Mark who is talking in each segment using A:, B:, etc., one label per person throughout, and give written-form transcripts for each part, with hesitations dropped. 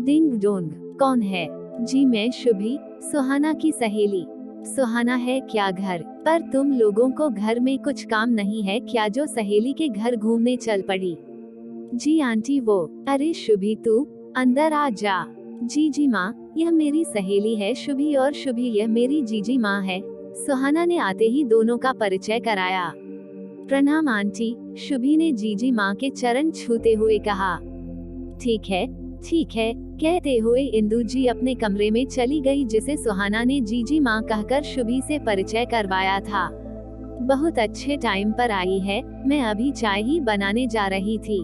A: Ding dong, कौन है? जी मैं शुभी, सुहाना की सहेली। सुहाना है क्या घर? पर तुम लोगों को घर में कुछ काम नहीं है क्या जो सहेली के घर घूमने चल पड़ी? जी आंटी वो। अरे शुभी तू अंदर आ जा। जी माँ, यह मेरी सहेली है शुभी और शुभी यह मेरी जीजी माँ है। सुहाना ने आते ही दोनों का परिचय कराया। प्रणाम आंटी, शुभी ने जीजी माँ के चरण छूते हुए कहा। ठीक है कहते हुए इंदु जी अपने कमरे में चली गई जिसे सुहाना ने जीजी माँ कहकर शुभी से परिचय करवाया था। बहुत अच्छे टाइम पर आई है, मैं अभी चाय ही बनाने जा रही थी।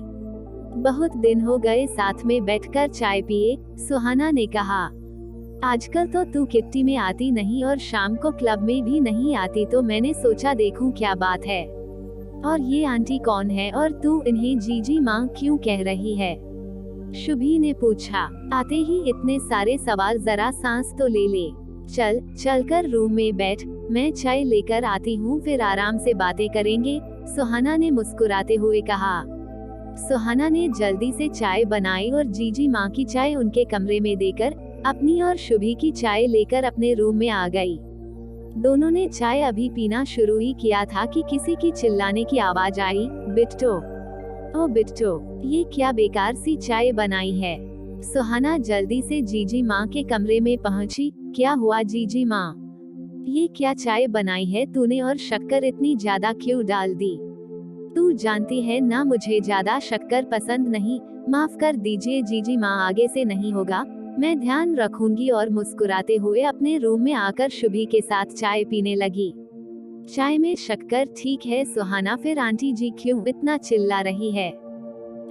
A: बहुत दिन हो गए साथ में बैठकर चाय पिए, सुहाना ने कहा। आजकल तो तू किट्टी में आती नहीं और शाम को क्लब में भी नहीं आती तो मैंने सोचा देखूं क्या बात है। और ये आंटी कौन है और तू इन्हें जीजी माँ क्यों कह रही है? शुभी ने पूछा। आते ही इतने सारे सवाल, जरा सांस तो ले ले। चलकर रूम में बैठ, मैं चाय लेकर आती हूँ फिर आराम से बातें करेंगे, सुहाना ने मुस्कुराते हुए कहा। सुहाना ने जल्दी से चाय बनाई और जीजी माँ की चाय उनके कमरे में देकर अपनी और शुभी की चाय लेकर अपने रूम में आ गई। दोनों ने चाय अभी पीना शुरू ही किया था कि किसी की चिल्लाने की आवाज आई। बिट्टो, ओ बिट्टो, ये क्या बेकार सी चाय बनाई है? सुहाना जल्दी से जीजी माँ के कमरे में पहुंची। क्या हुआ जीजी माँ? ये क्या चाय बनाई है तूने और शक्कर इतनी ज्यादा क्यों डाल दी? तू जानती है ना मुझे ज्यादा शक्कर पसंद नहीं, माफ कर दीजिए जीजी माँ, आगे से नहीं होगा, मैं ध्यान रखूंगी। और मुस्कुराते हुए अपने रूम में आकर शुभी के साथ चाय पीने लगी। चाय में शक्कर ठीक है सुहाना, फिर आंटी जी क्यों इतना चिल्ला रही है?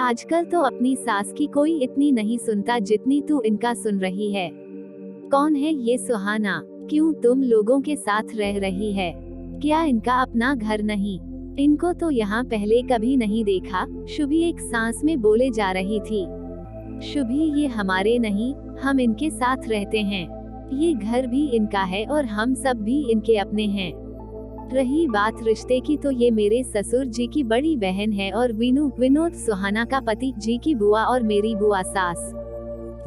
A: आजकल तो अपनी सास की कोई इतनी नहीं सुनता जितनी तू इनका सुन रही है। कौन है ये सुहाना? क्यों तुम लोगों के साथ रह रही है? क्या इनका अपना घर नहीं? इनको तो यहाँ पहले कभी नहीं देखा, शुभी एक सांस में बोले जा रही थी। शुभी ये हमारे नहीं, हम इनके साथ रहते हैं। ये घर भी इनका है और हम सब भी इनके अपने हैं। रही बात रिश्ते की तो ये मेरे ससुर जी की बड़ी बहन है और विनोद सुहाना का पति, जी की बुआ और मेरी बुआ सास।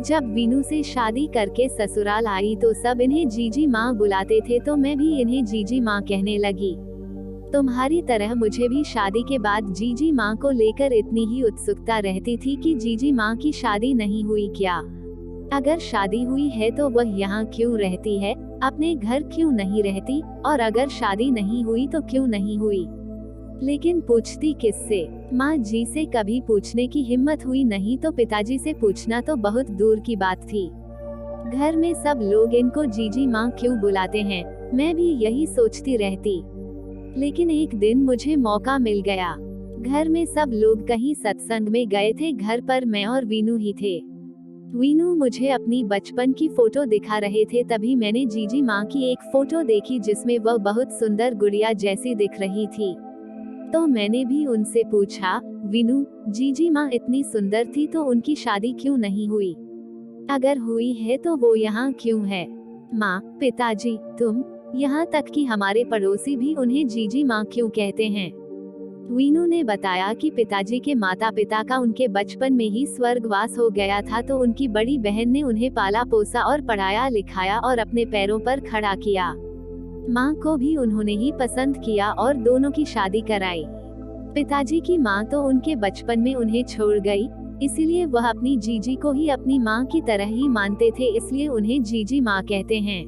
A: जब वीनू से शादी करके ससुराल आई तो सब इन्हें जीजी माँ बुलाते थे तो मैं भी इन्हें जीजी माँ कहने लगी। तुम्हारी तरह मुझे भी शादी के बाद जीजी माँ को लेकर इतनी ही उत्सुकता रहती थी कि जीजी माँ की शादी नहीं हुई क्या? अगर शादी हुई है तो वह यहाँ क्यों रहती है, अपने घर क्यों नहीं रहती? और अगर शादी नहीं हुई तो क्यों नहीं हुई? लेकिन पूछती किससे? माँ जी से कभी पूछने की हिम्मत हुई नहीं तो पिताजी से पूछना तो बहुत दूर की बात थी। घर में सब लोग इनको जीजी माँ क्यों बुलाते हैं, मैं भी यही सोचती रहती। लेकिन एक दिन मुझे मौका मिल गया। घर में सब लोग कहीं सत्संग में गए थे, घर पर मैं और वीनू ही थे। वीनू मुझे अपनी बचपन की फोटो दिखा रहे थे, तभी मैंने जीजी माँ की एक फोटो देखी जिसमें वह बहुत सुंदर गुड़िया जैसी दिख रही थी। तो मैंने भी उनसे पूछा, वीनू, जीजी माँ इतनी सुंदर थी तो उनकी शादी क्यों नहीं हुई? अगर हुई है तो वो यहाँ क्यों है? माँ, पिताजी, तुम, यहाँ तक कि हमारे पड़ोसी भी उन्हें जीजी माँ क्यों कहते हैं? वीनू ने बताया कि पिताजी के माता पिता का उनके बचपन में ही स्वर्गवास हो गया था तो उनकी बड़ी बहन ने उन्हें पाला पोसा और पढ़ाया लिखाया और अपने पैरों पर खड़ा किया। माँ को भी उन्होंने ही पसंद किया और दोनों की शादी कराई। पिताजी की माँ तो उनके बचपन में उन्हें छोड़ गई, इसलिए वह अपनी जीजी को ही अपनी माँ की तरह ही मानते थे, इसलिए उन्हें जीजी माँ कहते हैं।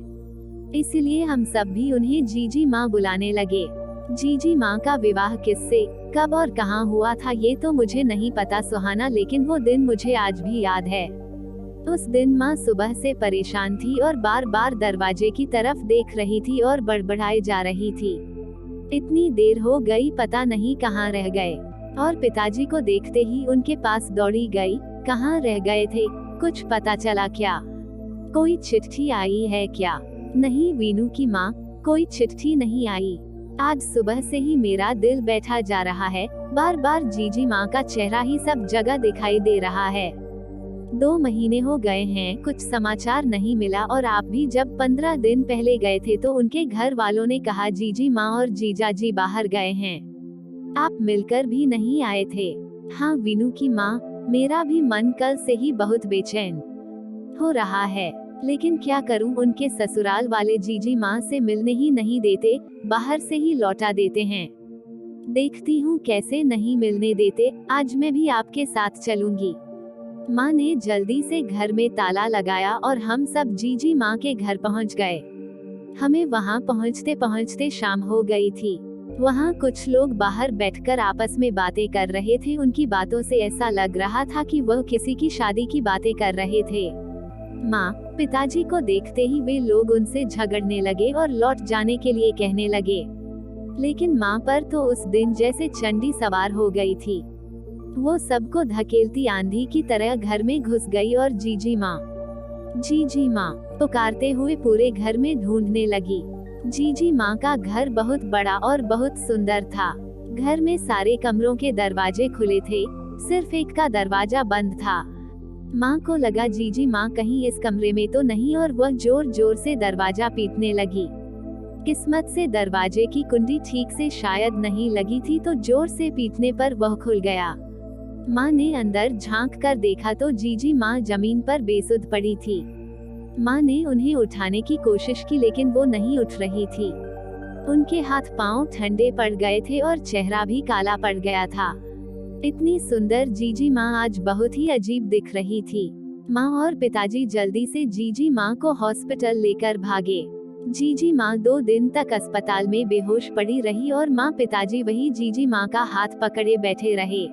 A: इसलिए हम सब भी उन्हें जीजी माँ बुलाने लगे। जीजी माँ का विवाह किससे, कब और कहाँ हुआ था ये तो मुझे नहीं पता सुहाना, लेकिन वो दिन मुझे आज भी याद है। उस दिन माँ सुबह से परेशान थी और बार बार दरवाजे की तरफ देख रही थी और बड़बड़ाए जा रही थी। इतनी देर हो गई, पता नहीं कहाँ रह गए। और पिताजी को देखते ही उनके पास दौड़ी गई, कहाँ रह गए थे, कुछ पता चला क्या? कोई चिट्ठी आई है क्या? नहीं वीनू की माँ, कोई चिट्ठी नहीं आई। आज सुबह से ही मेरा दिल बैठा जा रहा है, बार बार जीजी माँ का चेहरा ही सब जगह दिखाई दे रहा है। 2 महीने हो गए हैं, कुछ समाचार नहीं मिला और आप भी जब 15 दिन पहले गए थे तो उनके घर वालों ने कहा जीजी माँ और जीजा जी बाहर गए हैं, आप मिलकर भी नहीं आए थे। हाँ वीनू की माँ, मेरा भी मन कल से ही बहुत बेचैन। हो रहा है, लेकिन क्या करूं, उनके ससुराल वाले जीजी माँ से मिलने ही नहीं देते, बाहर से ही लौटा देते हैं। देखती हूँ कैसे नहीं मिलने देते, आज मैं भी आपके साथ चलूंगी। माँ ने जल्दी से घर में ताला लगाया और हम सब जीजी माँ के घर पहुँच गए। हमें वहाँ पहुँचते पहुँचते शाम हो गई थी। वहाँ कुछ लोग बाहर बैठकर आपस में बातें कर रहे थे। उनकी बातों से ऐसा लग रहा था कि वह किसी की शादी की बातें कर रहे थे। माँ पिताजी को देखते ही वे लोग उनसे झगड़ने लगे और लौट जाने के लिए कहने लगे। लेकिन माँ पर तो उस दिन जैसे चंडी सवार हो गई थी। वो सबको धकेलती आंधी की तरह घर में घुस गई और जीजी माँ पुकारते हुए पूरे घर में ढूंढने लगी। जीजी माँ का घर बहुत बड़ा और बहुत सुंदर था। घर में सारे कमरों के दरवाजे खुले थे, सिर्फ एक का दरवाजा बंद था। माँ को लगा जीजी माँ कहीं इस कमरे में तो नहीं और वह जोर जोर से दरवाजा पीटने लगी। किस्मत से दरवाजे की कुंडी ठीक से शायद नहीं लगी थी, तो जोर से पीटने पर वह खुल गया। माँ ने अंदर झांक कर देखा तो जीजी माँ जमीन पर बेसुध पड़ी थी। माँ ने उन्हें उठाने की कोशिश की, लेकिन वो नहीं उठ रही थी। उनके हाथ पांव ठंडे पड़ गए थे और चेहरा भी काला पड़ गया था। इतनी सुंदर जीजी माँ आज बहुत ही अजीब दिख रही थी। माँ और पिताजी जल्दी से जीजी माँ को हॉस्पिटल लेकर भागे। जीजी माँ 2 दिन तक अस्पताल में बेहोश पड़ी रही और माँ पिताजी वही जीजी माँ का हाथ पकड़े बैठे रहे।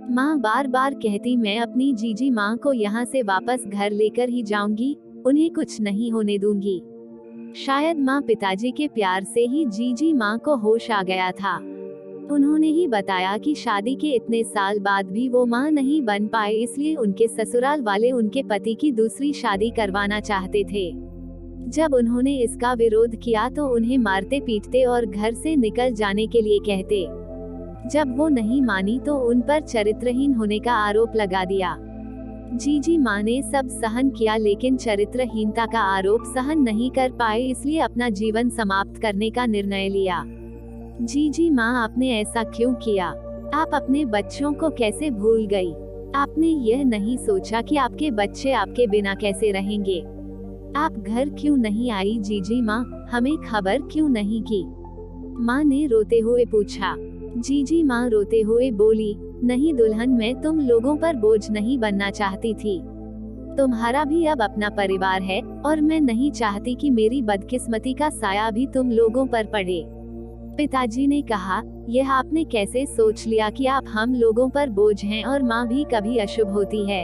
A: माँ बार बार कहती, मैं अपनी जीजी माँ को यहाँ से वापस घर लेकर ही जाऊंगी, उन्हें कुछ नहीं होने दूंगी। शायद माँ पिताजी के प्यार से ही जीजी माँ को होश आ गया था। उन्होंने ही बताया कि शादी के इतने साल बाद भी वो माँ नहीं बन पाए, इसलिए उनके ससुराल वाले उनके पति की दूसरी शादी करवाना चाहते थे। जब उन्होंने इसका विरोध किया तो उन्हें मारते पीटते और घर से निकल जाने के लिए कहते। जब वो नहीं मानी तो उन पर चरित्रहीन होने का आरोप लगा दिया। जीजी माँ ने सब सहन किया, लेकिन चरित्रहीनता का आरोप सहन नहीं कर पाए, इसलिए अपना जीवन समाप्त करने का निर्णय लिया। जीजी माँ, आपने ऐसा क्यों किया? आप अपने बच्चों को कैसे भूल गई? आपने यह नहीं सोचा कि आपके बच्चे आपके बिना कैसे रहेंगे? आप घर क्यों नहीं आई जीजी माँ? हमें खबर क्यों नहीं की? माँ ने रोते हुए पूछा। जीजी माँ रोते हुए बोली, नहीं दुल्हन, मैं तुम लोगों पर बोझ नहीं बनना चाहती थी। तुम्हारा भी अब अपना परिवार है और मैं नहीं चाहती कि मेरी बदकिस्मती का साया भी तुम लोगों पर पड़े। पिताजी ने कहा, यह आपने कैसे सोच लिया कि आप हम लोगों पर बोझ हैं और माँ भी कभी अशुभ होती है।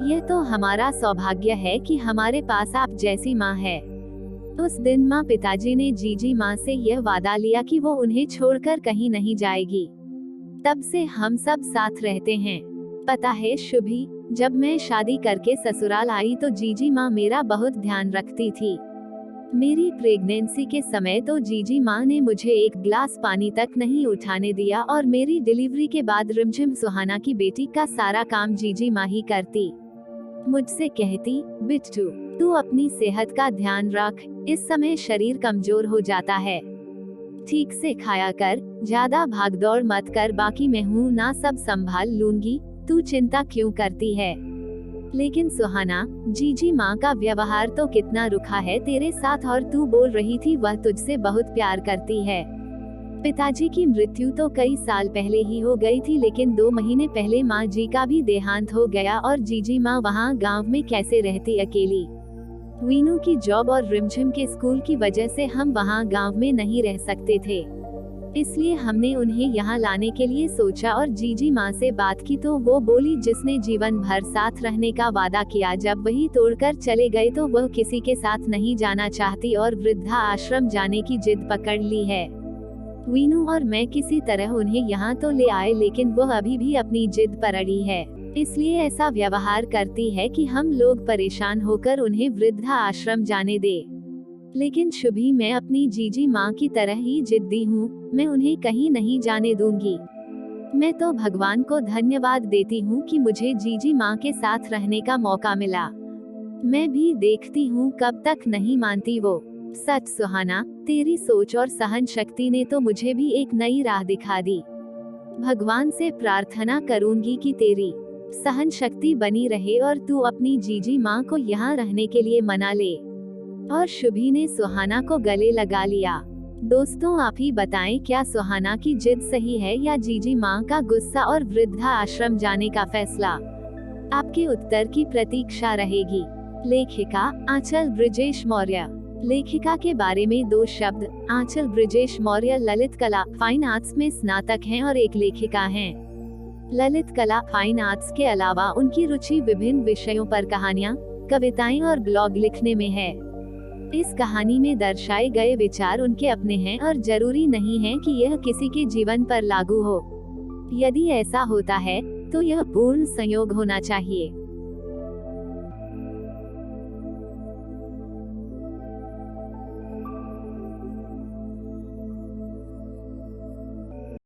A: यह तो हमारा सौभाग्य है कि हमारे पास आप जैसी माँ है। उस दिन माँ पिताजी ने जीजी माँ से यह वादा लिया कि वो उन्हें छोड़कर कहीं नहीं जाएगी। तब से हम सब साथ रहते हैं। पता है शुभी, जब मैं शादी करके ससुराल आई तो जीजी माँ मेरा बहुत ध्यान रखती थी। मेरी प्रेगनेंसी के समय तो जीजी माँ ने मुझे एक गिलास पानी तक नहीं उठाने दिया और मेरी डिलीवरी के बाद रिमझिम सुहाना की बेटी का सारा काम जीजी माँ ही करती। मुझसे कहती, बिट्टू तू अपनी सेहत का ध्यान रख, इस समय शरीर कमजोर हो जाता है। ठीक से खाया कर, ज्यादा भागदौड़ मत कर, बाकी मैं हूँ ना, सब संभाल लूंगी, तू चिंता क्यों करती है? लेकिन सुहाना, जीजी माँ का व्यवहार तो कितना रुखा है तेरे साथ, और तू बोल रही थी वह तुझसे बहुत प्यार करती है। पिताजी की मृत्यु तो कई साल पहले ही हो गई थी, लेकिन 2 महीने पहले माँ जी का भी देहांत हो गया और जीजी माँ वहाँ गांव में कैसे रहती अकेली। वीनू की जॉब और रिमझिम के स्कूल की वजह से हम वहाँ गांव में नहीं रह सकते थे, इसलिए हमने उन्हें यहाँ लाने के लिए सोचा और जीजी माँ से बात की तो वो बोली, जिसने जीवन भर साथ रहने का वादा किया, जब वही तोड़कर चले गए तो वह किसी के साथ नहीं जाना चाहती और वृद्धा आश्रम जाने की जिद पकड़ ली है। वीनू और मैं किसी तरह उन्हें यहाँ तो ले आए, लेकिन वह अभी भी अपनी जिद पर अड़ी है, इसलिए ऐसा व्यवहार करती है कि हम लोग परेशान होकर उन्हें वृद्धा आश्रम जाने दे। लेकिन शुभी, मैं अपनी जीजी माँ की तरह ही जिद्दी हूँ, मैं उन्हें कहीं नहीं जाने दूंगी। मैं तो भगवान को धन्यवाद देती हूँ कि मुझे जीजी माँ के साथ रहने का मौका मिला। मैं भी देखती हूँ कब तक नहीं मानती वो। सच सुहाना, तेरी सोच और सहन शक्ति ने तो मुझे भी एक नई राह दिखा दी। भगवान से प्रार्थना करूंगी कि तेरी सहन शक्ति बनी रहे और तू अपनी जीजी माँ को यहाँ रहने के लिए मना ले। और शुभी ने सुहाना को गले लगा लिया। दोस्तों, आप ही बताएं, क्या सुहाना की जिद सही है या जीजी माँ का गुस्सा और वृद्धा आश्रम जाने का फैसला? आपके उत्तर की प्रतीक्षा रहेगी। लेखिका आंचल ब्रिजेश मौर्य। लेखिका के बारे में 2 शब्द। आंचल ब्रिजेश मौर्य ललित कला फाइन आर्ट्स में स्नातक हैं और एक लेखिका हैं। ललित कला फाइन आर्ट्स के अलावा उनकी रुचि विभिन्न विषयों पर कहानियाँ, कविताएं और ब्लॉग लिखने में है। इस कहानी में दर्शाए गए विचार उनके अपने हैं और जरूरी नहीं है कि यह किसी के जीवन पर लागू हो। यदि ऐसा होता है तो यह पूर्ण संयोग होना चाहिए।